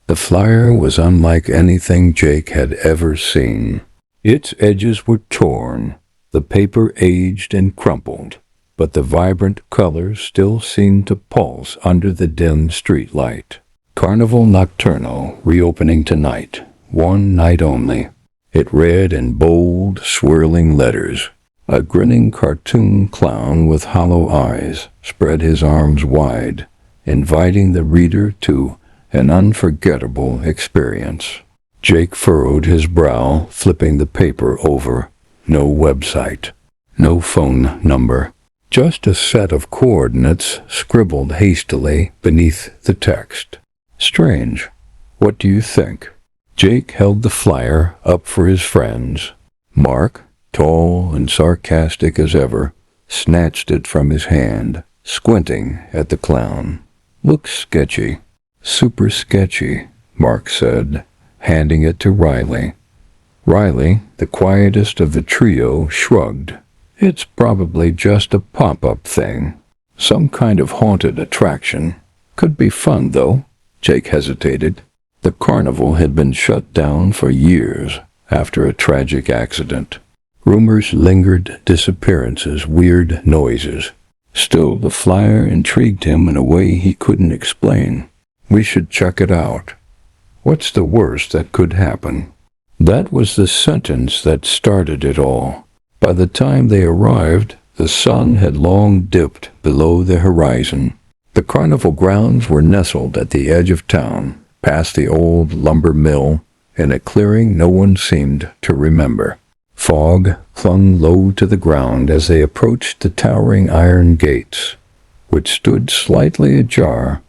The flyer was unlike anything Jake had ever seen. Its edges were torn, the paper aged and crumpled, but the vibrant colors still seemed to pulse under the dim streetlight. Carnival Nocturno, reopening tonight, one night only. It read in bold, swirling letters. A grinning cartoon clown with hollow eyes spread his arms wide, inviting the reader to an unforgettable experience. Jake furrowed his brow, flipping the paper over. No website, no phone number, just a set of coordinates scribbled hastily beneath the text. Strange. What do you think? Jake held the flyer up for his friends. Mark, tall and sarcastic as ever, snatched it from his hand, squinting at the clown. Looks sketchy. Super sketchy, Mark said, handing it to Riley. Riley, the quietest of the trio, shrugged. It's probably just a pop-up thing. Some kind of haunted attraction. Could be fun, though. Jake hesitated. The carnival had been shut down for years after a tragic accident. Rumors lingered, disappearances, weird noises. Still, the flyer intrigued him in a way he couldn't explain. We should check it out. What's the worst that could happen? That was the sentence that started it all. By the time they arrived, the sun had long dipped below the horizon. The carnival grounds were nestled at the edge of town, past the old lumber mill, in a clearing no one seemed to remember. Fog clung low to the ground as they approached the towering iron gates, which stood slightly ajar,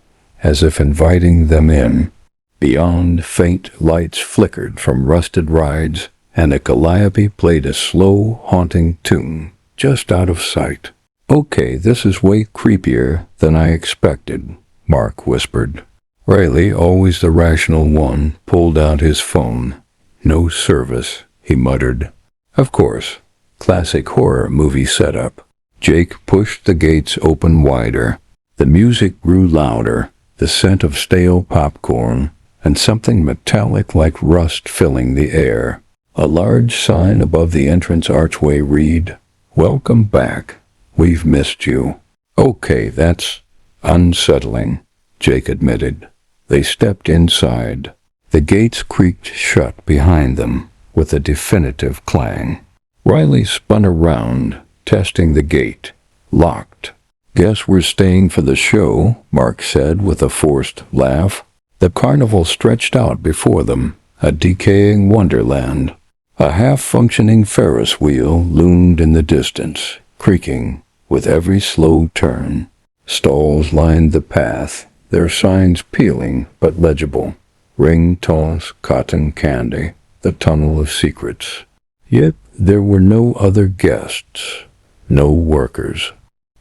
as if inviting them in. Beyond, faint lights flickered from rusted rides, and a calliope played a slow, haunting tune, just out of sight. Okay, this is way creepier than I expected, Mark whispered. Riley, always the rational one, pulled out his phone. No service, he muttered. Of course, classic horror movie setup. Jake pushed the gates open wider. The music grew louder, the scent of stale popcorn, and something metallic like rust filling the air. A large sign above the entrance archway read, "Welcome back. We've missed you." Okay, that's unsettling, Jake admitted. They stepped inside. The gates creaked shut behind them with a definitive clang. Riley spun around, testing the gate. Locked. Guess we're staying for the show, Mark said with a forced laugh. The carnival stretched out before them, a decaying wonderland. A half-functioning Ferris wheel loomed in the distance, creaking with every slow turn. Stalls lined the path, their signs peeling but legible. Ring toss, cotton candy, the tunnel of secrets. Yet there were no other guests, no workers.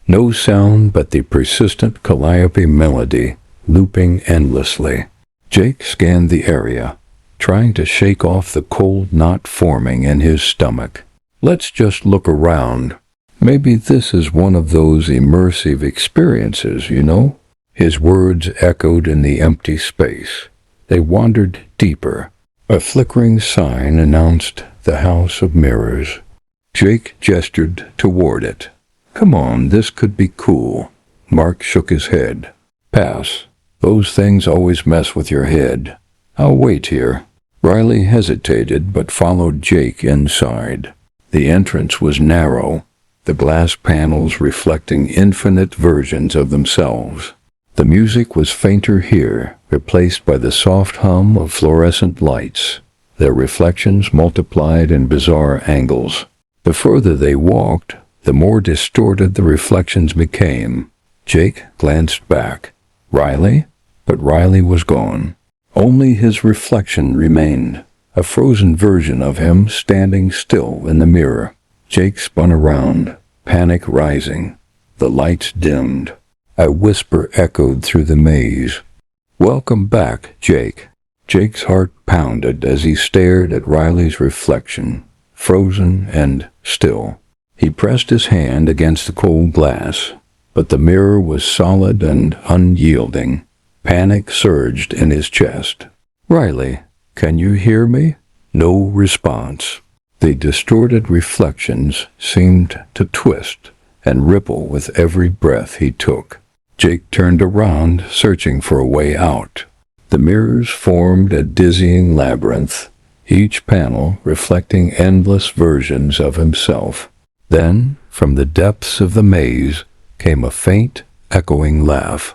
No sound but the persistent calliope melody, looping endlessly. Jake scanned the area, trying to shake off the cold knot forming in his stomach. Let's just look around. Maybe this is one of those immersive experiences, you know? His words echoed in the empty space. They wandered deeper. A flickering sign announced the House of Mirrors. Jake gestured toward it. Come on, this could be cool. Mark shook his head. Pass. Those things always mess with your head. I'll wait here. Riley hesitated but followed Jake inside. The entrance was narrow, the glass panels reflecting infinite versions of themselves. The music was fainter here, replaced by the soft hum of fluorescent lights, their reflections multiplied in bizarre angles. The further they walked, the more distorted the reflections became. Jake glanced back. Riley? But Riley was gone. Only his reflection remained, a frozen version of him standing still in the mirror. Jake spun around, panic rising. The lights dimmed. A whisper echoed through the maze. Welcome back, Jake. Jake's heart pounded as he stared at Riley's reflection, frozen and still. He pressed his hand against the cold glass, but the mirror was solid and unyielding. Panic surged in his chest. "Riley, can you hear me?" No response. The distorted reflections seemed to twist and ripple with every breath he took. Jake turned around, searching for a way out. The mirrors formed a dizzying labyrinth, each panel reflecting endless versions of himself. Then, from the depths of the maze, came a faint, echoing laugh.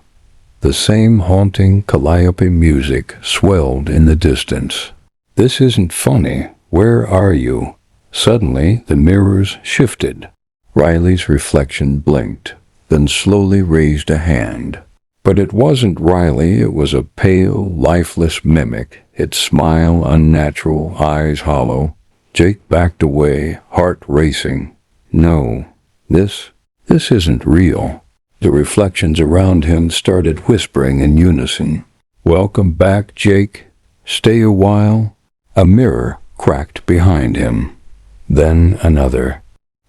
The same haunting calliope music swelled in the distance. "This isn't funny. Where are you?" Suddenly, the mirrors shifted. Riley's reflection blinked, then slowly raised a hand. But it wasn't Riley, it was a pale, lifeless mimic, its smile unnatural, eyes hollow. Jake backed away, heart racing. No, this isn't real. The reflections around him started whispering in unison. "Welcome back, Jake. Stay a while." A mirror cracked behind him. Then another.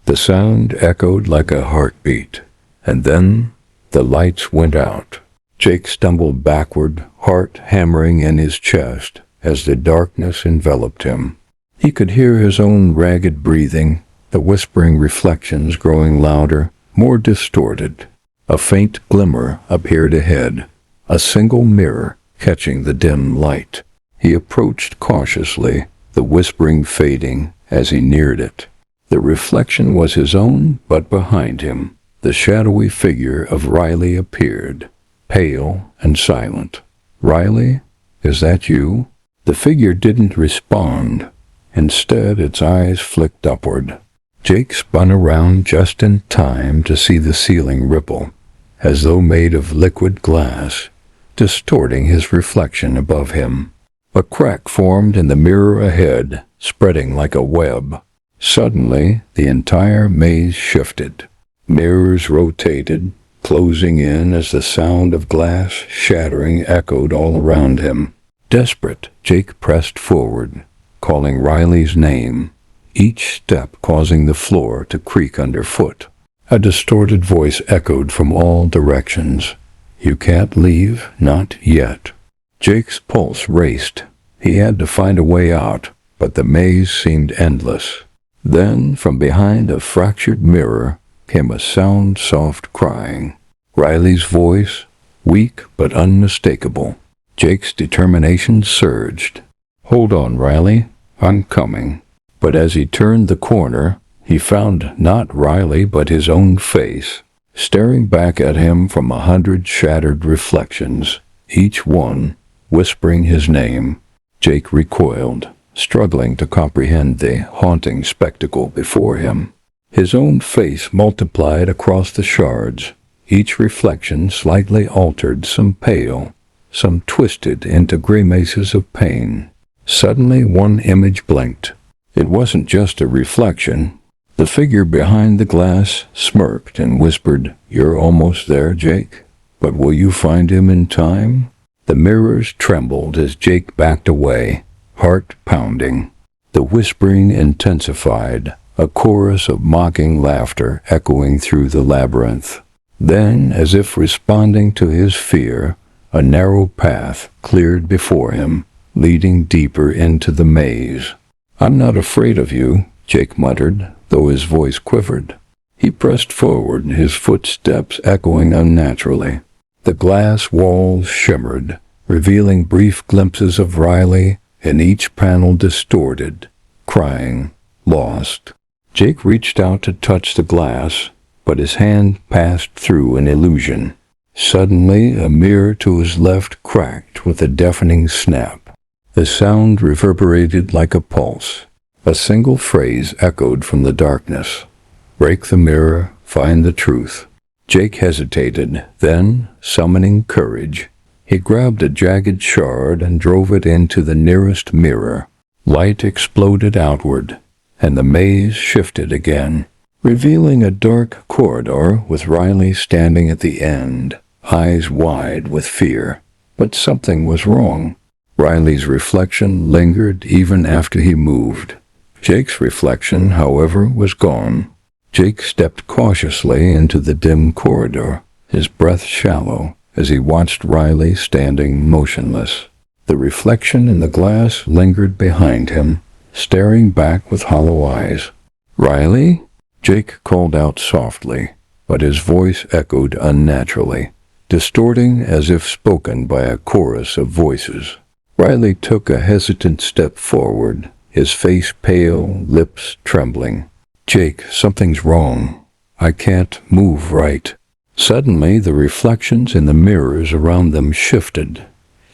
The sound echoed like a heartbeat. And then the lights went out. Jake stumbled backward, heart hammering in his chest as the darkness enveloped him. He could hear his own ragged breathing, the whispering reflections growing louder, more distorted. A faint glimmer appeared ahead, a single mirror catching the dim light. He approached cautiously, the whispering fading as he neared it. The reflection was his own, but behind him, the shadowy figure of Riley appeared, pale and silent. "Riley, is that you?" The figure didn't respond. Instead, its eyes flicked upward. Jake spun around just in time to see the ceiling ripple, as though made of liquid glass, distorting his reflection above him. A crack formed in the mirror ahead, spreading like a web. Suddenly, the entire maze shifted. Mirrors rotated, closing in as the sound of glass shattering echoed all around him. Desperate, Jake pressed forward, calling Riley's name, each step causing the floor to creak underfoot. A distorted voice echoed from all directions. "You can't leave, not yet." Jake's pulse raced. He had to find a way out, but the maze seemed endless. Then, from behind a fractured mirror, came a sound soft crying. Riley's voice, weak but unmistakable. Jake's determination surged. "Hold on, Riley. I'm coming." But as he turned the corner, he found not Riley but his own face, staring back at him from 100 shattered reflections, each one whispering his name. Jake recoiled, struggling to comprehend the haunting spectacle before him. His own face multiplied across the shards, each reflection slightly altered, some pale, some twisted into grimaces of pain. Suddenly one image blinked. It wasn't just a reflection. The figure behind the glass smirked and whispered, "You're almost there, Jake. But will you find him in time?" The mirrors trembled as Jake backed away, heart pounding. The whispering intensified, a chorus of mocking laughter echoing through the labyrinth. Then, as if responding to his fear, a narrow path cleared before him, leading deeper into the maze. "I'm not afraid of you," Jake muttered, though his voice quivered. He pressed forward, his footsteps echoing unnaturally. The glass walls shimmered, revealing brief glimpses of Riley, and each panel distorted, crying, "Lost." Jake reached out to touch the glass, but his hand passed through an illusion. Suddenly, a mirror to his left cracked with a deafening snap. The sound reverberated like a pulse. A single phrase echoed from the darkness. "Break the mirror, find the truth." Jake hesitated, then, summoning courage, he grabbed a jagged shard and drove it into the nearest mirror. Light exploded outward, and the maze shifted again, revealing a dark corridor with Riley standing at the end, eyes wide with fear. But something was wrong. Riley's reflection lingered even after he moved. Jake's reflection, however, was gone. Jake stepped cautiously into the dim corridor, his breath shallow, as he watched Riley standing motionless. The reflection in the glass lingered behind him, staring back with hollow eyes. "Riley?" Jake called out softly, but his voice echoed unnaturally, distorting as if spoken by a chorus of voices. Riley took a hesitant step forward, his face pale, lips trembling. "Jake, something's wrong. I can't move right." Suddenly, the reflections in the mirrors around them shifted,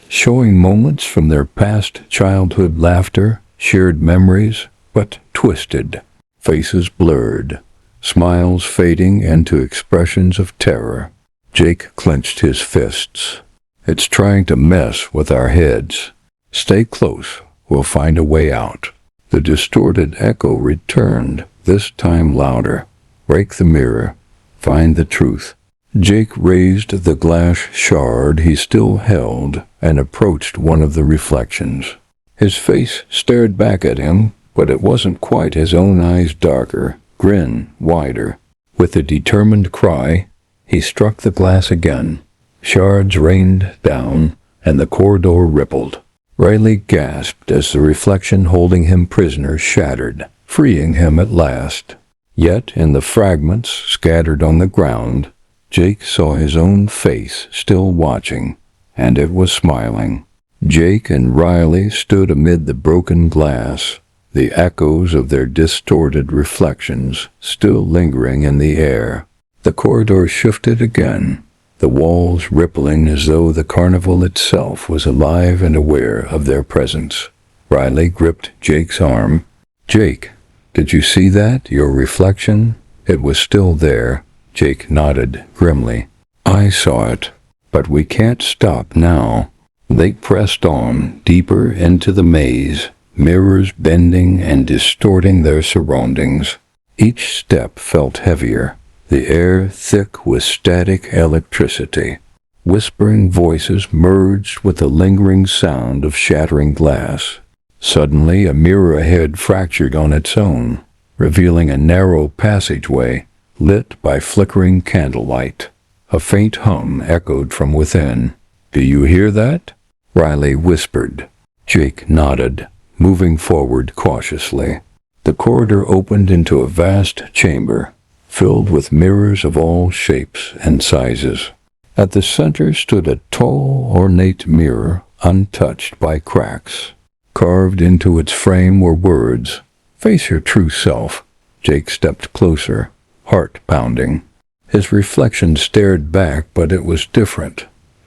showing moments from their past childhood laughter, shared memories, but twisted. Faces blurred, smiles fading into expressions of terror. Jake clenched his fists. "It's trying to mess with our heads. Stay close. We'll find a way out." The distorted echo returned, this time louder. "Break the mirror. Find the truth." Jake raised the glass shard he still held and approached one of the reflections. His face stared back at him, but it wasn't quite his own eyes, darker, grin wider. With a determined cry, he struck the glass again. Shards rained down, and the corridor rippled. Riley gasped as the reflection holding him prisoner shattered, freeing him at last. Yet in the fragments scattered on the ground, Jake saw his own face still watching, and it was smiling. Jake and Riley stood amid the broken glass, the echoes of their distorted reflections still lingering in the air. The corridor shifted again, the walls rippling as though the carnival itself was alive and aware of their presence. Riley gripped Jake's arm. "Jake, did you see that, your reflection?" It was still there. Jake nodded grimly. "I saw it, but we can't stop now." They pressed on, deeper into the maze, mirrors bending and distorting their surroundings. Each step felt heavier, the air thick with static electricity. Whispering voices merged with the lingering sound of shattering glass. Suddenly, a mirror ahead fractured on its own, revealing a narrow passageway lit by flickering candlelight. A faint hum echoed from within. "Do you hear that?" Riley whispered. Jake nodded, moving forward cautiously. The corridor opened into a vast chamber, filled with mirrors of all shapes and sizes. At the center stood a tall, ornate mirror, untouched by cracks. Carved into its frame were words, "Face your true self." Jake stepped closer, heart pounding. His reflection stared back, but it was different,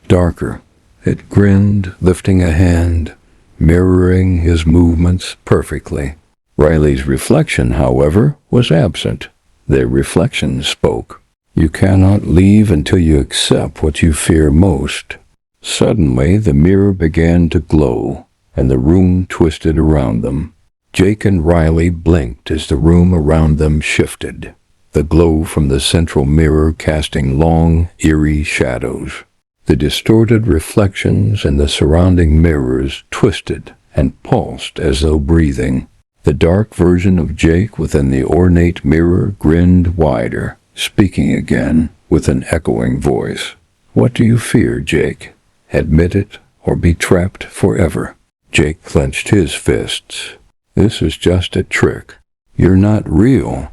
darker. It grinned, lifting a hand, mirroring his movements perfectly. Riley's reflection, however, was absent. Their reflection spoke. "You cannot leave until you accept what you fear most." Suddenly, the mirror began to glow, and the room twisted around them. Jake and Riley blinked as the room around them shifted, the glow from the central mirror casting long, eerie shadows. The distorted reflections in the surrounding mirrors twisted and pulsed as though breathing. The dark version of Jake within the ornate mirror grinned wider, speaking again with an echoing voice. "What do you fear, Jake? Admit it or be trapped forever." Jake clenched his fists. "This is just a trick. You're not real."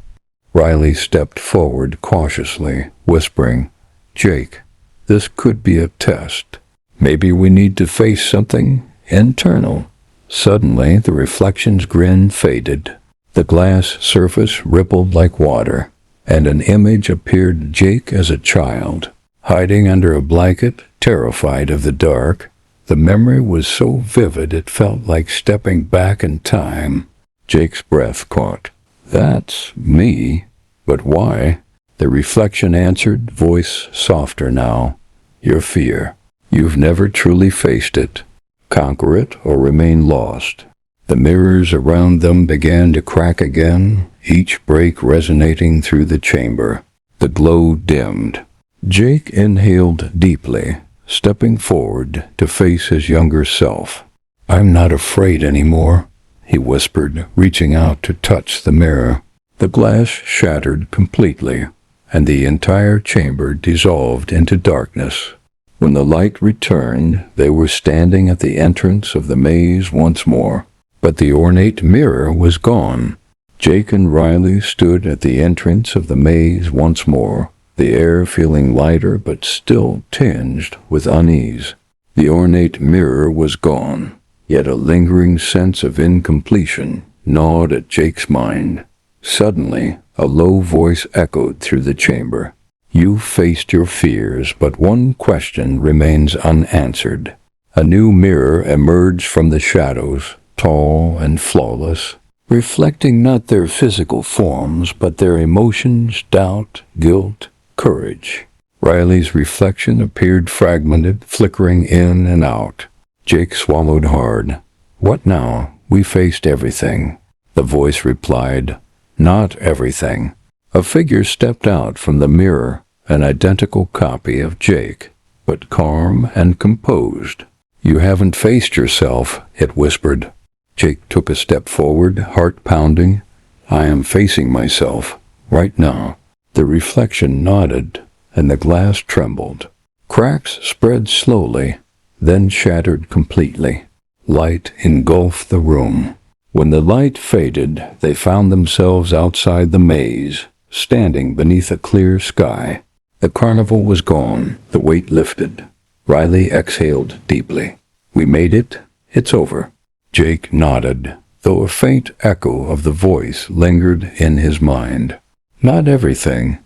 Riley stepped forward cautiously, whispering, "Jake, this could be a test. Maybe we need to face something internal." Suddenly, the reflection's grin faded. The glass surface rippled like water, and an image appeared: Jake as a child, hiding under a blanket, terrified of the dark. The memory was so vivid it felt like stepping back in time. Jake's breath caught. "That's me. But why?" The reflection answered, voice softer now. "Your fear. You've never truly faced it. Conquer it or remain lost." The mirrors around them began to crack again, each break resonating through the chamber. The glow dimmed. Jake inhaled deeply, stepping forward to face his younger self. "I'm not afraid anymore," he whispered, reaching out to touch the mirror. The glass shattered completely, and the entire chamber dissolved into darkness. When the light returned, they were standing at the entrance of the maze once more, but the ornate mirror was gone. Jake and Riley stood at the entrance of the maze once more, the air feeling lighter but still tinged with unease. The ornate mirror was gone, yet a lingering sense of incompletion gnawed at Jake's mind. Suddenly, a low voice echoed through the chamber. "You faced your fears, but one question remains unanswered." A new mirror emerged from the shadows, tall and flawless, reflecting not their physical forms, but their emotions, doubt, guilt, courage. Riley's reflection appeared fragmented, flickering in and out. Jake swallowed hard. "What now? We faced everything." The voice replied, "Not everything." A figure stepped out from the mirror, an identical copy of Jake, but calm and composed. "You haven't faced yourself," it whispered. Jake took a step forward, heart pounding. "I am facing myself, right now." The reflection nodded, and the glass trembled. Cracks spread slowly, then shattered completely. Light engulfed the room. When the light faded, they found themselves outside the maze, standing beneath a clear sky. The carnival was gone, the weight lifted. Riley exhaled deeply. "We made it. It's over." Jake nodded, though a faint echo of the voice lingered in his mind. "Not everything,